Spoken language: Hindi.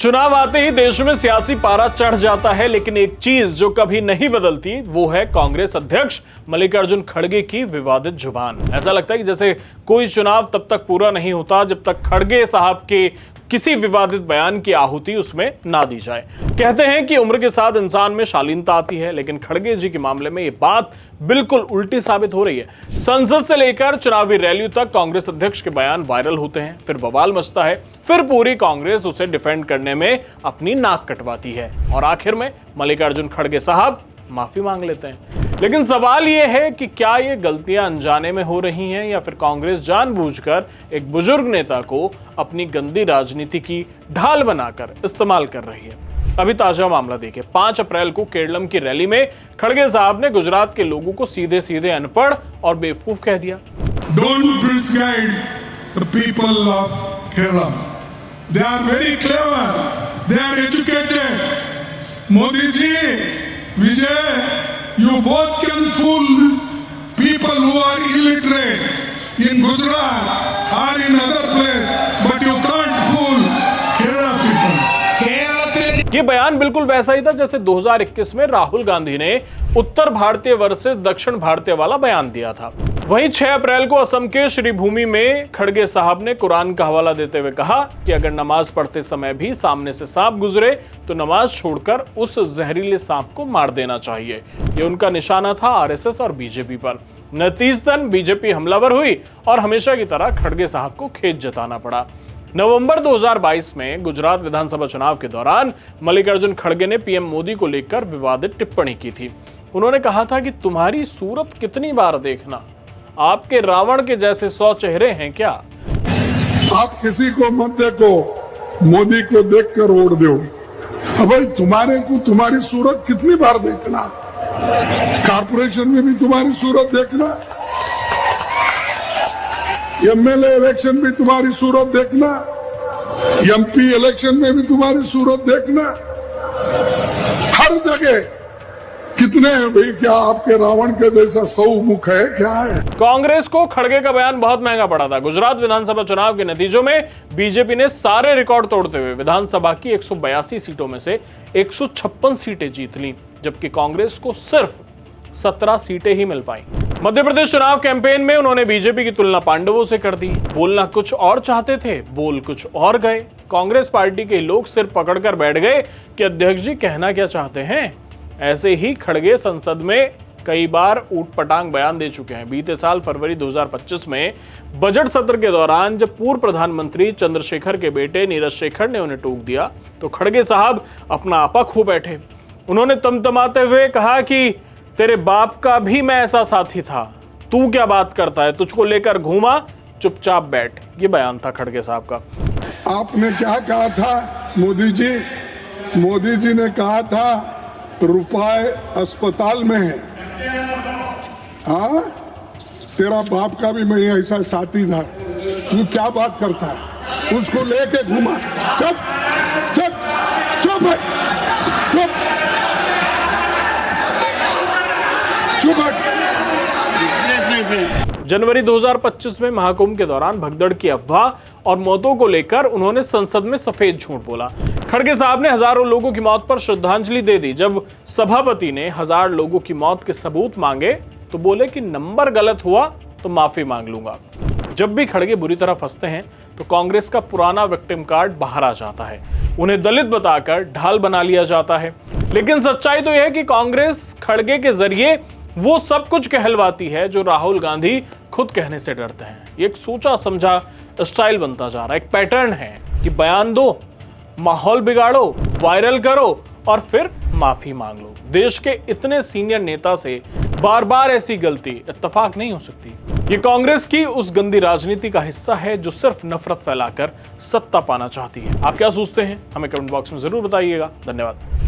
चुनाव आते ही देश में सियासी पारा चढ़ जाता है, लेकिन एक चीज जो कभी नहीं बदलती वो है कांग्रेस अध्यक्ष मल्लिकार्जुन खड़गे की विवादित जुबान। ऐसा लगता है कि जैसे कोई चुनाव तब तक पूरा नहीं होता जब तक खड़गे साहब के किसी विवादित बयान की आहुति उसमें ना दी जाए। कहते हैं कि उम्र के साथ इंसान में शालीनता आती है, लेकिन खड़गे जी के मामले में ये बात बिल्कुल उल्टी साबित हो रही है। संसद से लेकर चुनावी रैलियों तक कांग्रेस अध्यक्ष के बयान वायरल होते हैं, फिर बवाल मचता है, फिर पूरी कांग्रेस उसे डिफेंड करने में अपनी नाक कटवाती है और आखिर में मल्लिकार्जुन खड़गे साहब माफी मांग लेते हैं। लेकिन सवाल यह है कि क्या ये गलतियां अनजाने में हो रही हैं या फिर कांग्रेस जानबूझकर एक बुजुर्ग नेता को अपनी गंदी राजनीति की ढाल बनाकर इस्तेमाल कर रही है। अभी ताजा मामला देखिए। 5 अप्रैल को केरलम की रैली में खड़गे साहब ने गुजरात के लोगों को सीधे सीधे अनपढ़ और बेवकूफ कह दिया। Don't misguide the people of Kerala. They are very clever. They are educated. Modi ji, Vijay, you both can fool people who are illiterate in Gujarat or in other place, but you can't fool Kerala people. ये बयान बिल्कुल वैसा ही था जैसे 2021 में राहुल गांधी ने उत्तर भारतीय वर्सेस दक्षिण भारतीय वाला बयान दिया था। वहीं 6 अप्रैल को असम के श्रीभूमि में खड़गे साहब ने कुरान का हवाला देते हुए कहा कि अगर नमाज पढ़ते समय भी सामने से सांप गुजरे तो नमाज छोड़कर उस जहरीले सांप को मार देना चाहिए। ये उनका निशाना था आरएसएस और बीजेपी पर। नतीजतन बीजेपी हमलावर हुई और हमेशा की तरह खड़गे साहब को खेद जताना पड़ा। नवंबर 2022 में गुजरात विधानसभा चुनाव के दौरान मल्लिकार्जुन खड़गे ने पीएम मोदी को लेकर विवादित टिप्पणी की थी। उन्होंने कहा था कि तुम्हारी सूरत कितनी बार देखना, आपके रावण के जैसे 100 चेहरे हैं क्या? आप किसी को मत देखो, मोदी को देखकर वोट दो। अब भाई तुम्हारे को तुम्हारी सूरत कितनी बार देखना, कारपोरेशन में भी तुम्हारी सूरत देखना, एमएलए इलेक्शन में तुम्हारी सूरत देखना, एमपी इलेक्शन में भी तुम्हारी सूरत देखना, हर जगह कितने हैं भाई? क्या आपके रावण के जैसा 100 मुख है क्या है? कांग्रेस को खड़गे का बयान बहुत महंगा पड़ा था। गुजरात विधानसभा चुनाव के नतीजों में बीजेपी ने सारे रिकॉर्ड तोड़ते हुए विधानसभा की 182 सीटों में से 156 सीटें जीत ली, जबकि कांग्रेस को सिर्फ 17 सीटें ही मिल पाई। मध्य प्रदेश चुनाव कैंपेन में उन्होंने बीजेपी की तुलना पांडवों से कर दी। बोलना कुछ और चाहते थे, बोल कुछ और गए। कांग्रेस पार्टी के लोग सिर पकड़कर बैठ गए कि अध्यक्ष जी कहना क्या चाहते हैं। ऐसे ही खड़गे संसद में कई बार ऊटपटांग बयान दे चुके हैं। बीते साल फरवरी 2025 में बजट सत्र के दौरान जब पूर्व प्रधानमंत्री चंद्रशेखर के बेटे नीरज शेखर ने उन्हें टोक दिया तो खड़गे साहब अपना आपा खो बैठे। उन्होंने तमतमाते हुए कहा कि तेरे बाप का भी मैं ऐसा साथी था, तू क्या बात करता है, तुझको लेकर घूमा, चुपचाप बैठ। ये बयान था खड़गे साहब का। आपने क्या कहा था मोदी जी? मोदी जी ने कहा था रुपए अस्पताल में है। हाँ, तेरा बाप का भी मैं ऐसा साथी था, तू क्या बात करता है, उसको लेके घूमा। चुप चुप चुप चुप जनवरी 2025 में महाकुंभ के दौरान भगदड़ की अफवाह और मौतों को लेकर उन्होंने संसद में सफेद झूठ बोला। खड़गे साहब ने हजारों लोगों की मौत पर श्रद्धांजलि दे दी। जब सभापति ने 1000 लोगों की मौत के सबूत मांगे तो बोले कि नंबर गलत हुआ तो माफी मांग लूंगा। जब भी खड़गे बुरी तरह फंसते हैं तो कांग्रेस का पुराना विक्टिम कार्ड बाहर आ जाता है। उन्हें दलित बताकर ढाल बना लिया जाता है। लेकिन सच्चाई तो यह है कि कांग्रेस खड़गे के जरिए वो सब कुछ कहलवाती है जो राहुल गांधी खुद कहने से डरते हैं। ये एक सोचा समझा स्टाइल बनता जा रहा है, एक पैटर्न है कि बयान दो, माहौल बिगाड़ो, वायरल करो और फिर माफी मांग लो। देश के इतने सीनियर नेता से बार बार ऐसी गलती इत्तेफाक नहीं हो सकती। ये कांग्रेस की उस गंदी राजनीति का हिस्सा है जो सिर्फ नफरत फैलाकर सत्ता पाना चाहती है। आप क्या सोचते हैं? हमें कमेंट बॉक्स में जरूर बताइएगा। धन्यवाद।